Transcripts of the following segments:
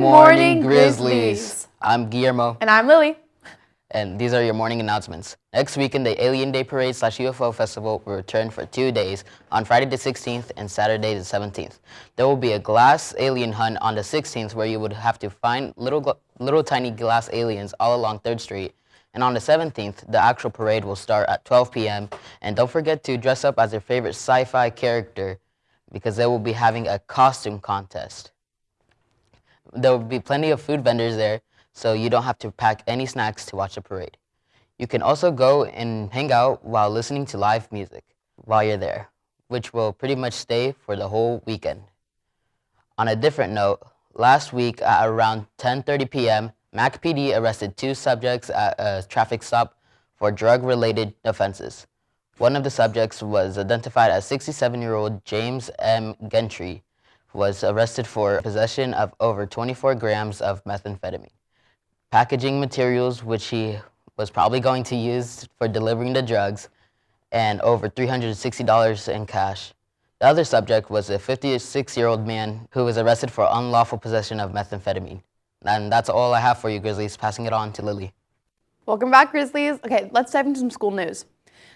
morning, Grizzlies. I'm Guillermo. And I'm Lily. And these are your morning announcements. Next weekend, the Alien Day Parade / UFO Festival will return for 2 days on Friday the 16th and Saturday the 17th. There will be a glass alien hunt on the 16th where you would have to find little tiny glass aliens all along 3rd Street. And on the 17th, the actual parade will start at 12 p.m. And don't forget to dress up as your favorite sci-fi character because they will be having a costume contest. There will be plenty of food vendors there, so you don't have to pack any snacks to watch the parade. You can also go and hang out while listening to live music while you're there, which will pretty much stay for the whole weekend. On a different note, last week at around 10:30 p.m., Mac PD arrested 2 subjects at a traffic stop for drug-related offenses. One of the subjects was identified as 67-year-old James M. Gentry, who was arrested for possession of over 24 grams of methamphetamine, packaging materials which he was probably going to use for delivering the drugs, and over $360 in cash. The other subject was a 56-year-old man who was arrested for unlawful possession of methamphetamine. And that's all I have for you, Grizzlies. Passing it on to Lily. Welcome back, Grizzlies. Okay, let's dive into some school news.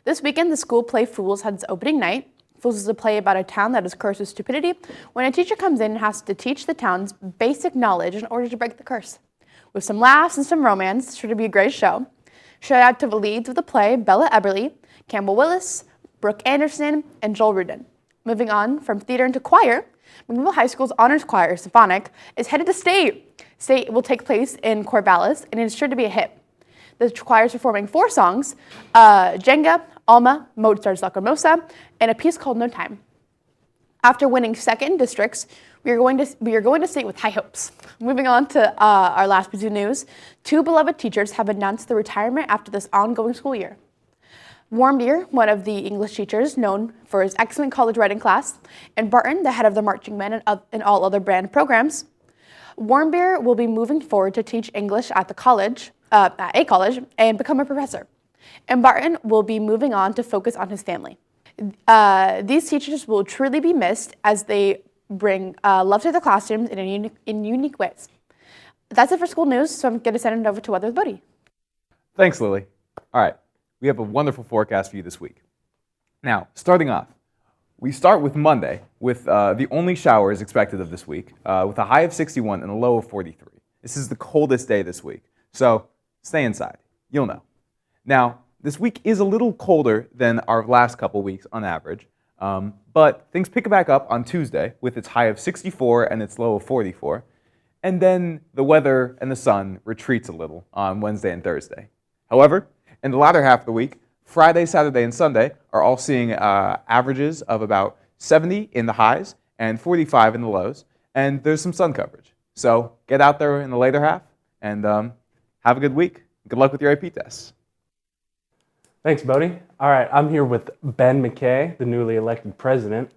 This weekend, the school play Fools had its opening night. Fools is a play about a town that is cursed with stupidity when a teacher comes in and has to teach the town's basic knowledge in order to break the curse. With some laughs and some romance, it's sure to be a great show. Shout out to the leads of the play, Bella Eberly, Campbell Willis, Brooke Anderson, and Joel Rudin. Moving on from theater into choir, McMinnville High School's honors choir, Symphonic, is headed to state. State will take place in Corvallis, and it's sure to be a hit. The choir is performing 4 songs, Jenga, Alma, Mozart's Lacrimosa, and a piece called No Time. After winning 2nd districts, we are going to state with high hopes. Moving on to our last piece of news, 2 beloved teachers have announced their retirement after this ongoing school year. Warmbier, one of the English teachers known for his excellent college writing class, and Barton, the head of the marching band and all other brand programs. Warmbier will be moving forward to teach English at a college, and become a professor. And Barton will be moving on to focus on his family. These teachers will truly be missed as they bring love to the classrooms in unique ways. That's it for school news, so I'm going to send it over to Weather with Buddy. Thanks, Lily. All right, we have a wonderful forecast for you this week. Now, starting off, we start with Monday, with the only showers expected of this week, with a high of 61 and a low of 43. This is the coldest day this week, so stay inside. You'll know. Now, this week is a little colder than our last couple weeks on average, but things pick back up on Tuesday with its high of 64 and its low of 44, and then the weather and the sun retreats a little on Wednesday and Thursday. However, in the latter half of the week, Friday, Saturday, and Sunday are all seeing averages of about 70 in the highs and 45 in the lows, and there's some sun coverage. So get out there in the later half and have a good week. Good luck with your AP tests. Thanks, Bodie. All right, I'm here with Ben McKay, the newly elected president.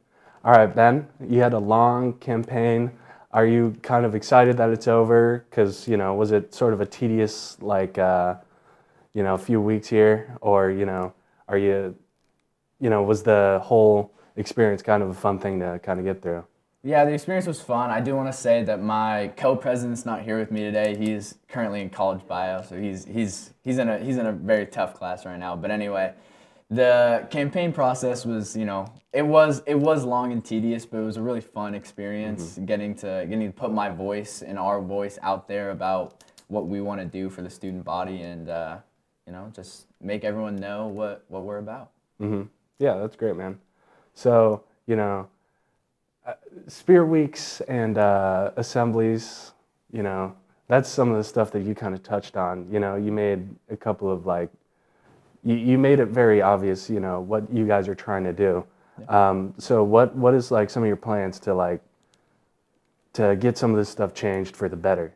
All right, Ben, you had a long campaign. Are you kind of excited that it's over? Because, was it sort of a tedious, few weeks here? Or, are you, was the whole experience kind of a fun thing to kind of get through? Yeah, the experience was fun. I do want to say that my co-president's not here with me today. He's currently in college bio, so he's in a very tough class right now. But anyway, the campaign process was, it was long and tedious, but it was a really fun experience. Getting to put my voice and our voice out there about what we want to do for the student body, and just make everyone know what we're about. Yeah, that's great, man. So Spirit Weeks and assemblies, that's some of the stuff that you kind of touched on. You made a couple of you made it very obvious, what you guys are trying to do. Yeah. So what is some of your plans to get some of this stuff changed for the better?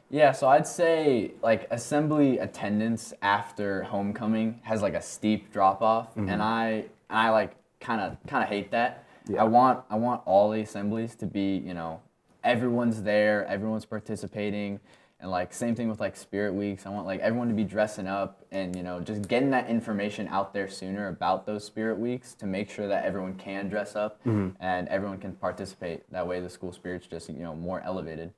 Yeah, so I'd say assembly attendance after homecoming has a steep drop off, and I kind of hate that. Yeah. I want all the assemblies to be, everyone's there, everyone's participating, and same thing with Spirit Weeks. I want everyone to be dressing up and just getting that information out there sooner about those Spirit Weeks to make sure that everyone can dress up and everyone can participate. That way the school spirit's just more elevated.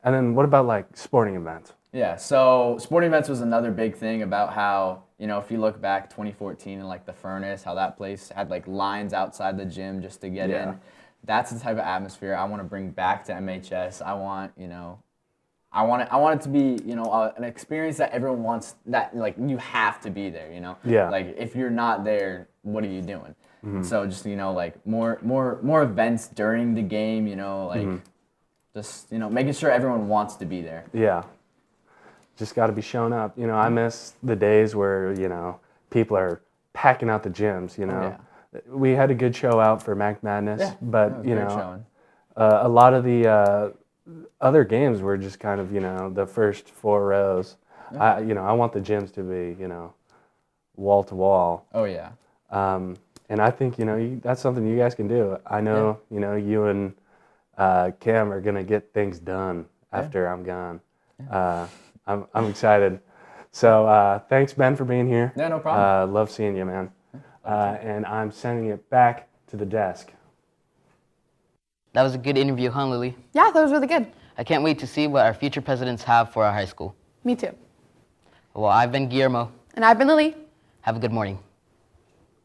And then what about like sporting events? Yeah, so sporting events was another big thing about how, if you look back 2014 and like the Furnace, how that place had like lines outside the gym just to get in. That's the type of atmosphere I want to bring back to MHS. I want it to be, an experience that everyone wants, that like you have to be there, Yeah. Like if you're not there, what are you doing? So just, like more events during the game, just, making sure everyone wants to be there. Yeah. Just got to be shown up. I miss the days where, people are packing out the gyms, Yeah. We had a good show out for Mac Madness, Yeah, but, that was great showing. a lot of the other games were just kind of, the first 4 rows. Yeah. I want the gyms to be, wall to wall. Oh, yeah. And I think, that's something you guys can do. I know, you and Cam are going to get things done after I'm gone. I'm excited. So thanks, Ben, for being here. Yeah, no problem. Love seeing you, man. And I'm sending it back to the desk. That was a good interview, huh, Lily? Yeah, that was really good. I can't wait to see what our future presidents have for our high school. Me too. Well, I've been Guillermo. And I've been Lily. Have a good morning.